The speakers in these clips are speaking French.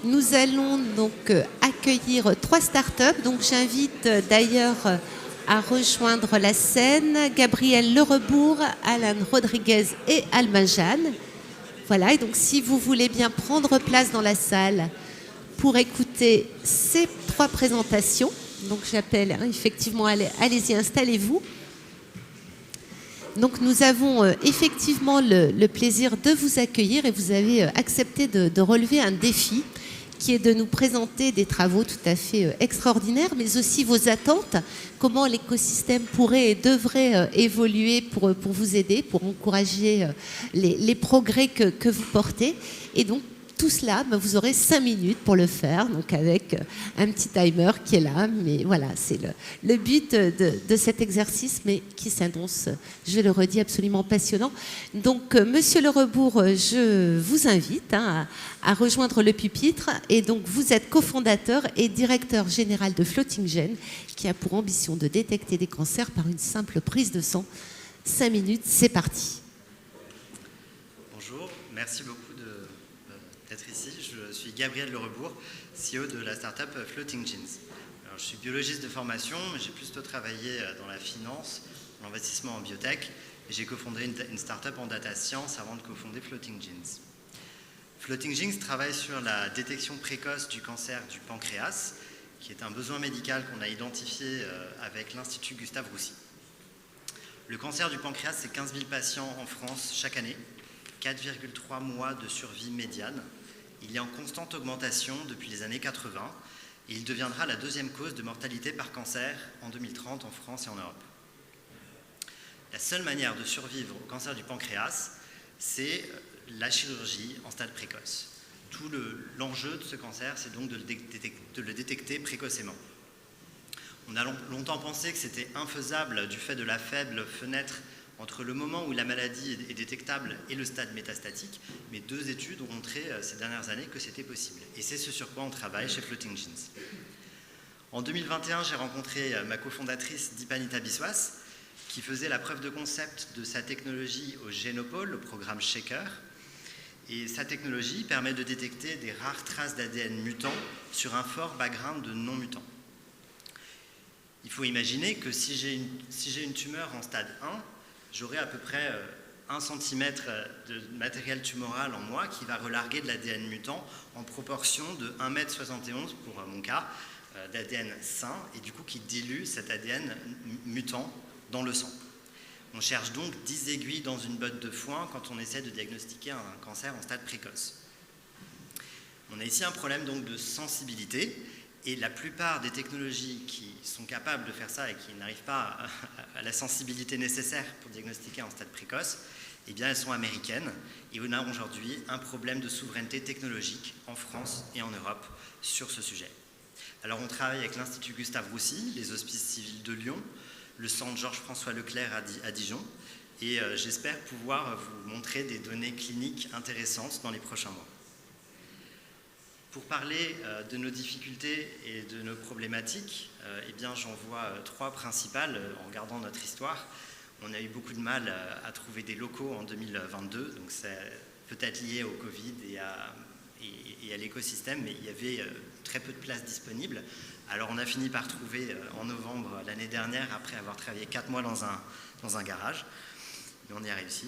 Nous allons donc accueillir 3 startups. Donc j'invite d'ailleurs à rejoindre la scène Gabriel Lerebourg, Alan Rodriguez et Alma Jeanne. Voilà, et donc si vous voulez bien prendre place dans la salle pour écouter ces 3 présentations, donc j'appelle effectivement, allez-y, installez-vous. Donc nous avons effectivement le plaisir de vous accueillir et vous avez accepté de relever un défi qui est de nous présenter des travaux tout à fait extraordinaires, mais aussi vos attentes, comment l'écosystème pourrait et devrait évoluer pour vous aider, pour encourager les progrès que vous portez. Et donc, tout cela, vous aurez 5 minutes pour le faire, donc avec un petit timer qui est là. Mais voilà, c'est le but de cet exercice, mais qui s'annonce, je le redis, absolument passionnant. Donc, Monsieur Lerebourg, je vous invite à rejoindre le pupitre. Et donc, vous êtes cofondateur et directeur général de Floating Gene, qui a pour ambition de détecter des cancers par une simple prise de sang. 5 minutes, c'est parti. Bonjour, merci beaucoup d'être ici. Je suis Gabriel Lerebourg, CEO de la startup Floating Genes. Alors, je suis biologiste de formation, mais j'ai plutôt travaillé dans la finance, l'investissement en biotech, et j'ai cofondé une startup en data science avant de cofonder Floating Genes. Floating Genes travaille sur la détection précoce du cancer du pancréas, qui est un besoin médical qu'on a identifié avec l'Institut Gustave Roussy. Le cancer du pancréas, c'est 15 000 patients en France chaque année, 4,3 mois de survie médiane. Il est en constante augmentation depuis les années 80 et il deviendra la 2e cause de mortalité par cancer en 2030 en France et en Europe. La seule manière de survivre au cancer du pancréas, c'est la chirurgie en stade précoce. Tout l'enjeu de ce cancer, c'est donc de le détecter précocement. On a longtemps pensé que c'était infaisable du fait de la faible fenêtre entre le moment où la maladie est détectable et le stade métastatique, mais 2 études ont montré ces dernières années que c'était possible. Et c'est ce sur quoi on travaille chez Floating Genes. En 2021, j'ai rencontré ma cofondatrice Deepanita Biswas, qui faisait la preuve de concept de sa technologie au Génopole, au programme Shaker. Et sa technologie permet de détecter des rares traces d'ADN mutants sur un fort background de non-mutants. Il faut imaginer que si j'ai une tumeur en stade 1, j'aurai à peu près 1 cm de matériel tumoral en moi qui va relarguer de l'ADN mutant en proportion de 1,71 m pour mon cas d'ADN sain et du coup qui dilue cet ADN mutant dans le sang. On cherche donc 10 aiguilles dans une botte de foin quand on essaie de diagnostiquer un cancer en stade précoce. On a ici un problème donc de sensibilité. Et la plupart des technologies qui sont capables de faire ça et qui n'arrivent pas à la sensibilité nécessaire pour diagnostiquer en stade précoce, eh bien elles sont américaines. Et on a aujourd'hui un problème de souveraineté technologique en France et en Europe sur ce sujet. Alors on travaille avec l'Institut Gustave Roussy, les Hospices civils de Lyon, le Centre Georges-François Leclerc à Dijon. Et j'espère pouvoir vous montrer des données cliniques intéressantes dans les prochains mois. Pour parler de nos difficultés et de nos problématiques, eh bien, j'en vois 3 principales en regardant notre histoire. On a eu beaucoup de mal à trouver des locaux en 2022, donc c'est peut-être lié au Covid et à l'écosystème, mais il y avait très peu de places disponibles. Alors on a fini par trouver en novembre l'année dernière, après avoir travaillé 4 mois dans un garage, mais on y a réussi.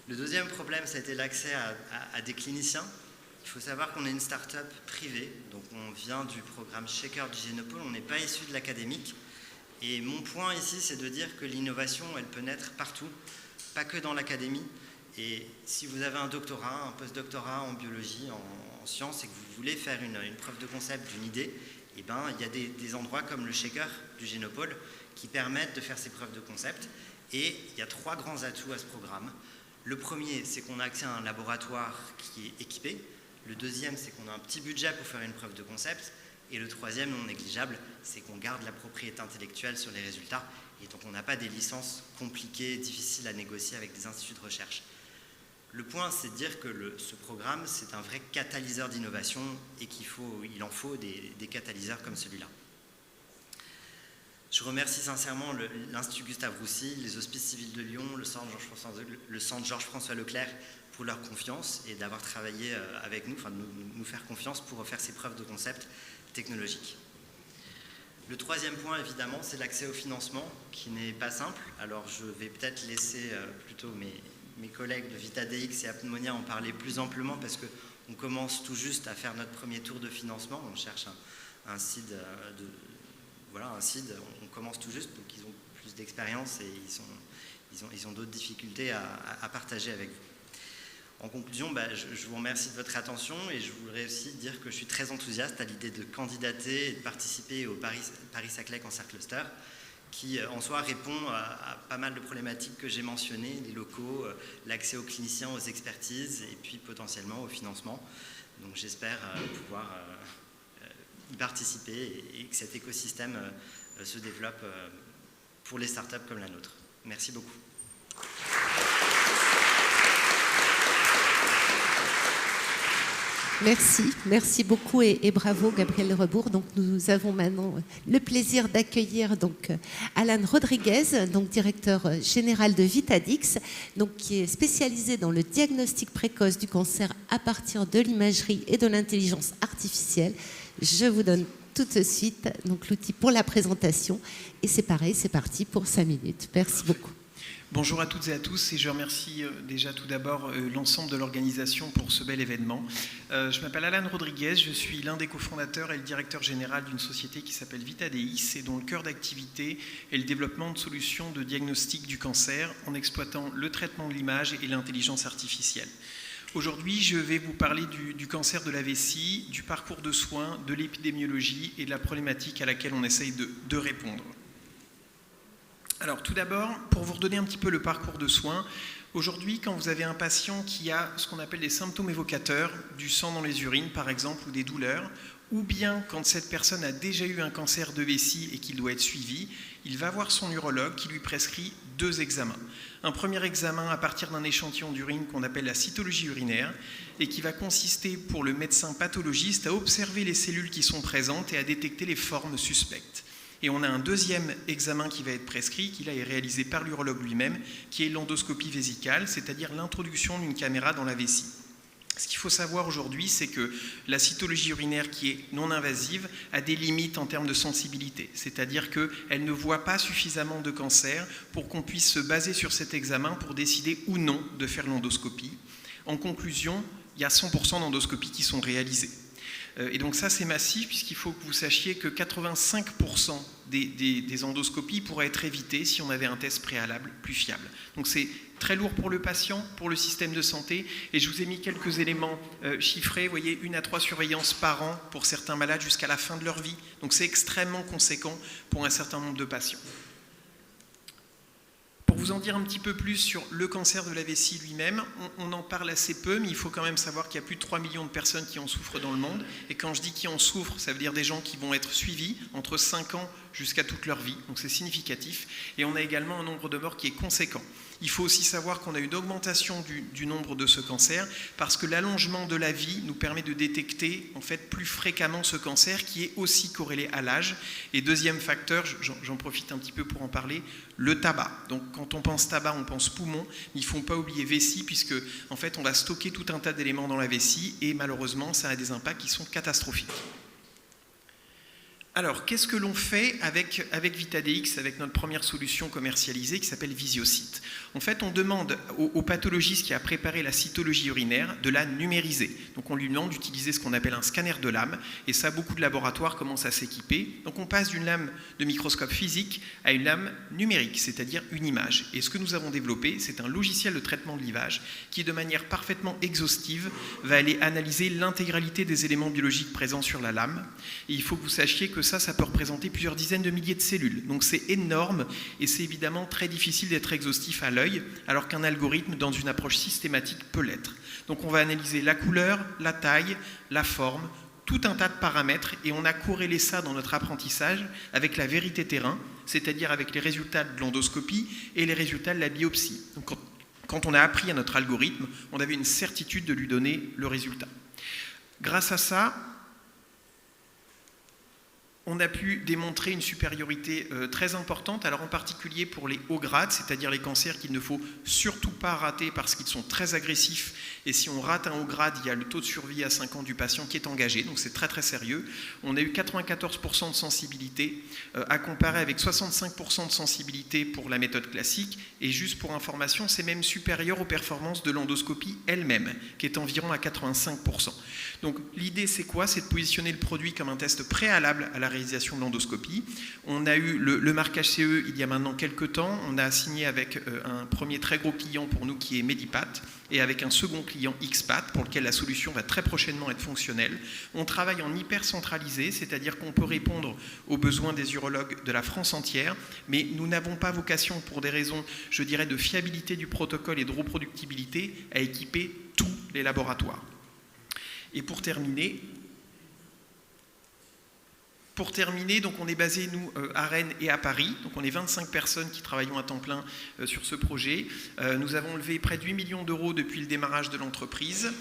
Le deuxième problème, ça a été l'accès à des cliniciens. Il faut savoir qu'on est une start-up privée, donc on vient du programme Shaker du Génopole, on n'est pas issu de l'académique. Et mon point ici, c'est de dire que l'innovation, elle peut naître partout, pas que dans l'académie. Et si vous avez un doctorat, un post-doctorat en biologie, en sciences, et que vous voulez faire une preuve de concept d'une idée, eh ben, il y a des endroits comme le Shaker du Génopole qui permettent de faire ces preuves de concept. Et il y a 3 grands atouts à ce programme. Le premier, c'est qu'on a accès à un laboratoire qui est équipé. Le deuxième, c'est qu'on a un petit budget pour faire une preuve de concept. Et le troisième, non négligeable, c'est qu'on garde la propriété intellectuelle sur les résultats. Et donc, on n'a pas des licences compliquées, difficiles à négocier avec des instituts de recherche. Le point, c'est de dire que ce programme, c'est un vrai catalyseur d'innovation et qu'il en faut des catalyseurs comme celui-là. Je remercie sincèrement l'Institut Gustave Roussy, les Hospices civils de Lyon, le Centre Georges-François Leclerc pour leur confiance et d'avoir travaillé avec nous, enfin de nous faire confiance pour faire ces preuves de concept technologiques. Le troisième point, évidemment, c'est l'accès au financement, qui n'est pas simple. Alors, je vais peut-être laisser plutôt mes collègues de VitaDX et Apmonia en parler plus amplement, parce qu'on commence tout juste à faire notre premier tour de financement. On cherche un seed, on commence tout juste, donc ils ont plus d'expérience et ils ont d'autres difficultés à partager avec vous. En conclusion, je vous remercie de votre attention et je voudrais aussi dire que je suis très enthousiaste à l'idée de candidater et de participer au Paris-Saclay Cancer Cluster, qui en soi répond à pas mal de problématiques que j'ai mentionnées, les locaux, l'accès aux cliniciens, aux expertises et puis potentiellement au financement. Donc j'espère pouvoir y participer et que cet écosystème se développe pour les startups comme la nôtre. Merci beaucoup. Merci beaucoup et bravo Gabriel Rebourg. Donc nous avons maintenant le plaisir d'accueillir donc Alan Rodriguez, donc directeur général de VitaDX, donc qui est spécialisé dans le diagnostic précoce du cancer à partir de l'imagerie et de l'intelligence artificielle. Je vous donne tout de suite donc l'outil pour la présentation et c'est pareil, c'est parti pour 5 minutes. Merci beaucoup. Bonjour à toutes et à tous et je remercie déjà tout d'abord l'ensemble de l'organisation pour ce bel événement. Je m'appelle Alan Rodriguez, je suis l'un des cofondateurs et le directeur général d'une société qui s'appelle VitaDX et dont le cœur d'activité est le développement de solutions de diagnostic du cancer en exploitant le traitement de l'image et l'intelligence artificielle. Aujourd'hui, je vais vous parler du cancer de la vessie, du parcours de soins, de l'épidémiologie et de la problématique à laquelle on essaye de répondre. Alors tout d'abord, pour vous redonner un petit peu le parcours de soins, aujourd'hui quand vous avez un patient qui a ce qu'on appelle des symptômes évocateurs, du sang dans les urines par exemple ou des douleurs, ou bien quand cette personne a déjà eu un cancer de vessie et qu'il doit être suivi, il va voir son urologue qui lui prescrit 2 examens. Un premier examen à partir d'un échantillon d'urine qu'on appelle la cytologie urinaire et qui va consister pour le médecin pathologiste à observer les cellules qui sont présentes et à détecter les formes suspectes. Et on a un deuxième examen qui va être prescrit, qui là est réalisé par l'urologue lui-même, qui est l'endoscopie vésicale, c'est-à-dire l'introduction d'une caméra dans la vessie. Ce qu'il faut savoir aujourd'hui, c'est que la cytologie urinaire qui est non invasive a des limites en termes de sensibilité, c'est-à-dire qu'elle ne voit pas suffisamment de cancer pour qu'on puisse se baser sur cet examen pour décider ou non de faire l'endoscopie. En conclusion, il y a 100% d'endoscopies qui sont réalisées. Et donc ça, c'est massif, puisqu'il faut que vous sachiez que 85% des endoscopies pourraient être évitées si on avait un test préalable plus fiable. Donc c'est très lourd pour le patient, pour le système de santé, et je vous ai mis quelques éléments chiffrés. Vous voyez, 1 à 3 surveillances par an pour certains malades jusqu'à la fin de leur vie. Donc c'est extrêmement conséquent pour un certain nombre de patients. Pour vous en dire un petit peu plus sur le cancer de la vessie lui-même, on en parle assez peu, mais il faut quand même savoir qu'il y a plus de 3 millions de personnes qui en souffrent dans le monde. Et quand je dis qui en souffrent, ça veut dire des gens qui vont être suivis entre 5 ans jusqu'à toute leur vie. Donc c'est significatif. Et on a également un nombre de morts qui est conséquent. Il faut aussi savoir qu'on a une augmentation du nombre de ce cancer parce que l'allongement de la vie nous permet de détecter en fait plus fréquemment ce cancer qui est aussi corrélé à l'âge. Et deuxième facteur, j'en profite un petit peu pour en parler, le tabac. Donc quand on pense tabac, on pense poumon. Il ne faut pas oublier vessie puisque en fait on va stocker tout un tas d'éléments dans la vessie et malheureusement ça a des impacts qui sont catastrophiques. Alors, qu'est-ce que l'on fait avec VitaDX, avec notre première solution commercialisée qui s'appelle VisioCyte? En fait, on demande au pathologiste qui a préparé la cytologie urinaire de la numériser. Donc, on lui demande d'utiliser ce qu'on appelle un scanner de lame, et ça, beaucoup de laboratoires commencent à s'équiper. Donc, on passe d'une lame de microscope physique à une lame numérique, c'est-à-dire une image. Et ce que nous avons développé, c'est un logiciel de traitement de l'image qui, de manière parfaitement exhaustive, va aller analyser l'intégralité des éléments biologiques présents sur la lame. Et il faut que vous sachiez que ça peut représenter plusieurs dizaines de milliers de cellules. Donc c'est énorme et c'est évidemment très difficile d'être exhaustif à l'œil, alors qu'un algorithme, dans une approche systématique, peut l'être. Donc on va analyser la couleur, la taille, la forme, tout un tas de paramètres et on a corrélé ça dans notre apprentissage avec la vérité terrain, c'est-à-dire avec les résultats de l'endoscopie et les résultats de la biopsie. Donc quand on a appris à notre algorithme, on avait une certitude de lui donner le résultat. Grâce à ça, On a pu démontrer une supériorité très importante, alors en particulier pour les hauts grades, c'est-à-dire les cancers qu'il ne faut surtout pas rater parce qu'ils sont très agressifs. Et si on rate un haut grade, il y a le taux de survie à 5 ans du patient qui est engagé, donc c'est très très sérieux. On a eu 94% de sensibilité, à comparer avec 65% de sensibilité pour la méthode classique. Et juste pour information, c'est même supérieur aux performances de l'endoscopie elle-même, qui est environ à 85%. Donc l'idée c'est quoi? C'est de positionner le produit comme un test préalable à la réalisation de l'endoscopie. On a eu le marquage CE il y a maintenant quelques temps. On a signé avec un premier très gros client pour nous qui est Medipat et avec un second client XPAT pour lequel la solution va très prochainement être fonctionnelle. On travaille en hyper centralisé, c'est-à-dire qu'on peut répondre aux besoins des urologues de la France entière, mais nous n'avons pas vocation, pour des raisons, je dirais, de fiabilité du protocole et de reproductibilité, à équiper tous les laboratoires. Et pour terminer, donc on est basé, nous, à Rennes et à Paris. Donc on est 25 personnes qui travaillons à temps plein sur ce projet. Nous avons levé près de 8 millions d'euros depuis le démarrage de l'entreprise,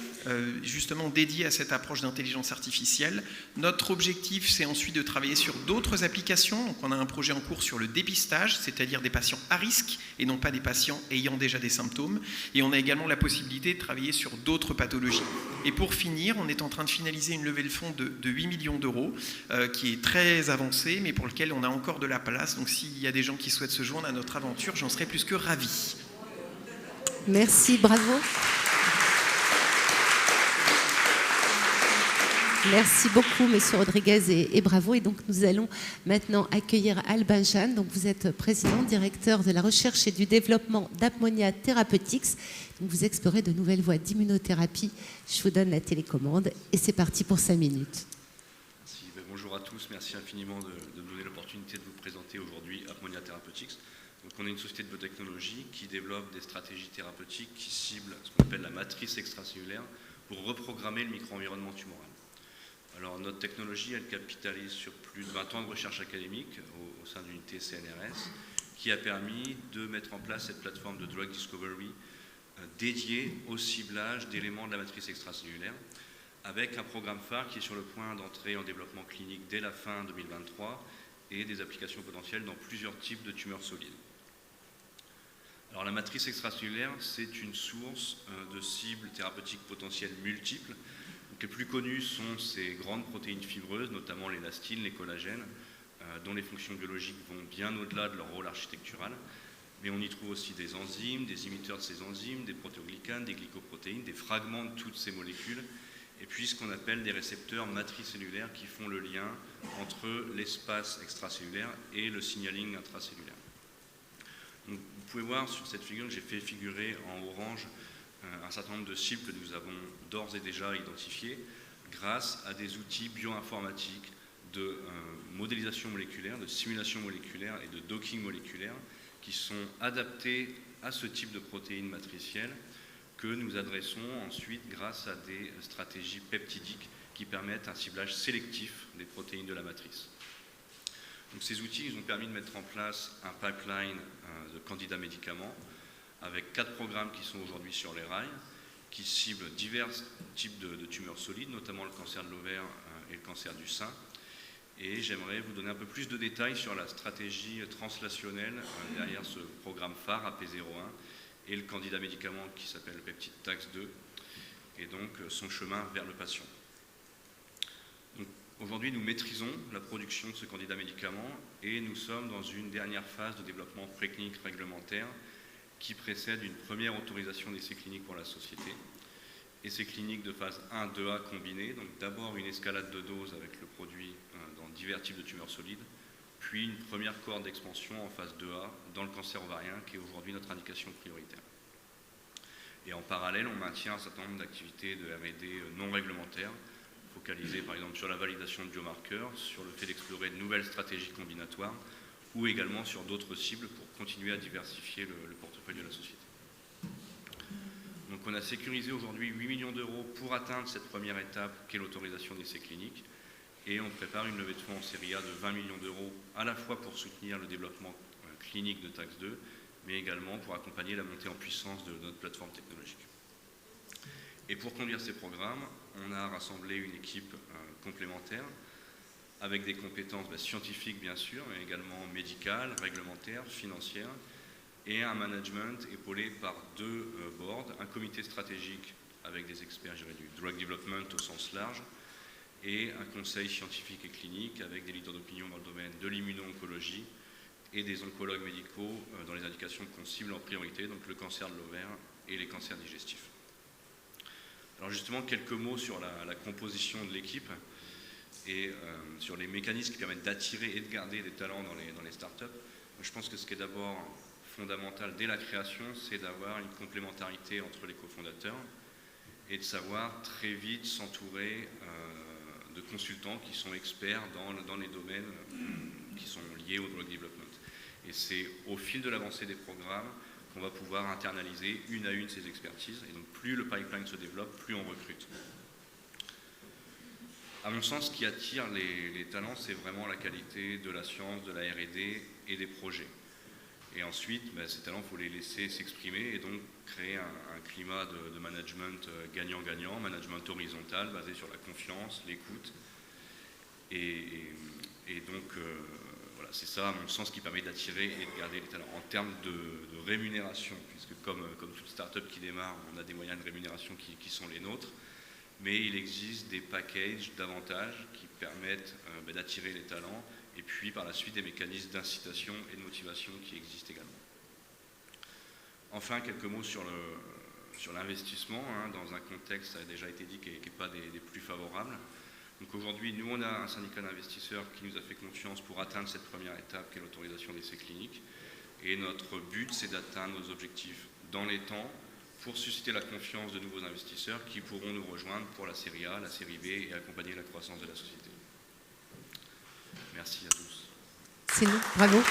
justement dédié à cette approche d'intelligence artificielle. Notre objectif, c'est ensuite de travailler sur d'autres applications. Donc on a un projet en cours sur le dépistage, c'est-à-dire des patients à risque et non pas des patients ayant déjà des symptômes. Et on a également la possibilité de travailler sur d'autres pathologies. Et pour finir, on est en train de finaliser une levée de fonds de 8 millions d'euros qui est très avancé, mais pour lequel on a encore de la place. Donc s'il y a des gens qui souhaitent se joindre à notre aventure, j'en serais plus que ravi. Merci, bravo. Merci beaucoup, Monsieur Rodriguez, et bravo. Et donc, nous allons maintenant accueillir Albin Jeanne. Donc, vous êtes président, directeur de la recherche et du développement d'Apmonia Therapeutics. Donc, vous explorez de nouvelles voies d'immunothérapie. Je vous donne la télécommande et c'est parti pour 5 minutes. Bonjour à tous, merci infiniment de me donner l'opportunité de vous présenter aujourd'hui Apmonia Therapeutics. Donc on est une société de biotechnologie qui développe des stratégies thérapeutiques qui ciblent ce qu'on appelle la matrice extracellulaire pour reprogrammer le micro-environnement tumoral. Alors notre technologie, elle capitalise sur plus de 20 ans de recherche académique au sein de l'unité CNRS qui a permis de mettre en place cette plateforme de drug discovery dédiée au ciblage d'éléments de la matrice extracellulaire, avec un programme phare qui est sur le point d'entrer en développement clinique dès la fin 2023 et des applications potentielles dans plusieurs types de tumeurs solides. Alors la matrice extracellulaire, c'est une source de cibles thérapeutiques potentielles multiples. Donc, les plus connues sont ces grandes protéines fibreuses, notamment l'élastine, les collagènes, dont les fonctions biologiques vont bien au-delà de leur rôle architectural. Mais on y trouve aussi des enzymes, des imiteurs de ces enzymes, des protéoglycanes, des glycoprotéines, des fragments de toutes ces molécules, et puis ce qu'on appelle des récepteurs matricellulaires qui font le lien entre l'espace extracellulaire et le signaling intracellulaire. Donc, vous pouvez voir sur cette figure que j'ai fait figurer en orange un certain nombre de cibles que nous avons d'ores et déjà identifiés grâce à des outils bioinformatiques de modélisation moléculaire, de simulation moléculaire et de docking moléculaire qui sont adaptés à ce type de protéines matricielles que nous adressons ensuite grâce à des stratégies peptidiques qui permettent un ciblage sélectif des protéines de la matrice. Donc ces outils nous ont permis de mettre en place un pipeline de candidats médicaments avec 4 programmes qui sont aujourd'hui sur les rails, qui ciblent divers types de tumeurs solides, notamment le cancer de l'ovaire et le cancer du sein. Et j'aimerais vous donner un peu plus de détails sur la stratégie translationnelle derrière ce programme phare AP01 et le candidat médicament qui s'appelle le peptide TAX2, et donc son chemin vers le patient. Aujourd'hui, nous maîtrisons la production de ce candidat médicament et nous sommes dans une dernière phase de développement préclinique réglementaire qui précède une première autorisation d'essai clinique pour la société. Essai clinique de phase 1, 2A combinés, donc d'abord une escalade de doses avec le produit dans divers types de tumeurs solides, puis une première cohorte d'expansion en phase 2A dans le cancer ovarien, qui est aujourd'hui notre indication prioritaire. Et en parallèle, on maintient un certain nombre d'activités de R&D non réglementaires, focalisées par exemple sur la validation de biomarqueurs, sur le fait d'explorer de nouvelles stratégies combinatoires, ou également sur d'autres cibles pour continuer à diversifier le portefeuille de la société. Donc on a sécurisé aujourd'hui 8 millions d'euros pour atteindre cette première étape qu'est l'autorisation d'essai cliniques. Et on prépare une levée de fonds en série A de 20 millions d'euros, à la fois pour soutenir le développement clinique de TAX2, mais également pour accompagner la montée en puissance de notre plateforme technologique. Et pour conduire ces programmes, on a rassemblé une équipe complémentaire avec des compétences scientifiques bien sûr, mais également médicales, réglementaires, financières, et un management épaulé par 2 boards, un comité stratégique avec des experts du drug development au sens large, et un conseil scientifique et clinique avec des leaders d'opinion dans le domaine de l'immuno-oncologie et des oncologues médicaux dans les indications qu'on cible en priorité, donc le cancer de l'ovaire et les cancers digestifs. Alors justement, quelques mots sur la composition de l'équipe et sur les mécanismes qui permettent d'attirer et de garder des talents dans les startups. Je pense que ce qui est d'abord fondamental dès la création, c'est d'avoir une complémentarité entre les cofondateurs et de savoir très vite s'entourer de consultants qui sont experts dans les domaines qui sont liés au drug development. Et c'est au fil de l'avancée des programmes qu'on va pouvoir internaliser une à une ces expertises. Et donc plus le pipeline se développe, plus on recrute. À mon sens, ce qui attire les talents, c'est vraiment la qualité de la science, de la R&D et des projets. Et ensuite, ces talents, il faut les laisser s'exprimer et donc créer un climat de management gagnant-gagnant, management horizontal, basé sur la confiance, l'écoute. Et donc, voilà, c'est ça, à mon sens, qui permet d'attirer et de garder les talents. En termes de rémunération, puisque comme toute start-up qui démarre, on a des moyens de rémunération qui sont les nôtres, mais il existe des packages d'avantages qui permettent d'attirer les talents, et puis par la suite des mécanismes d'incitation et de motivation qui existent également. Enfin, quelques mots sur l'investissement, dans un contexte, ça a déjà été dit, qui n'est pas des plus favorables. Donc aujourd'hui, nous, on a un syndicat d'investisseurs qui nous a fait confiance pour atteindre cette première étape, qui est l'autorisation d'essais cliniques. Et notre but, c'est d'atteindre nos objectifs dans les temps, pour susciter la confiance de nouveaux investisseurs qui pourront nous rejoindre pour la série A, la série B et accompagner la croissance de la société. Merci à tous. C'est nous, bravo.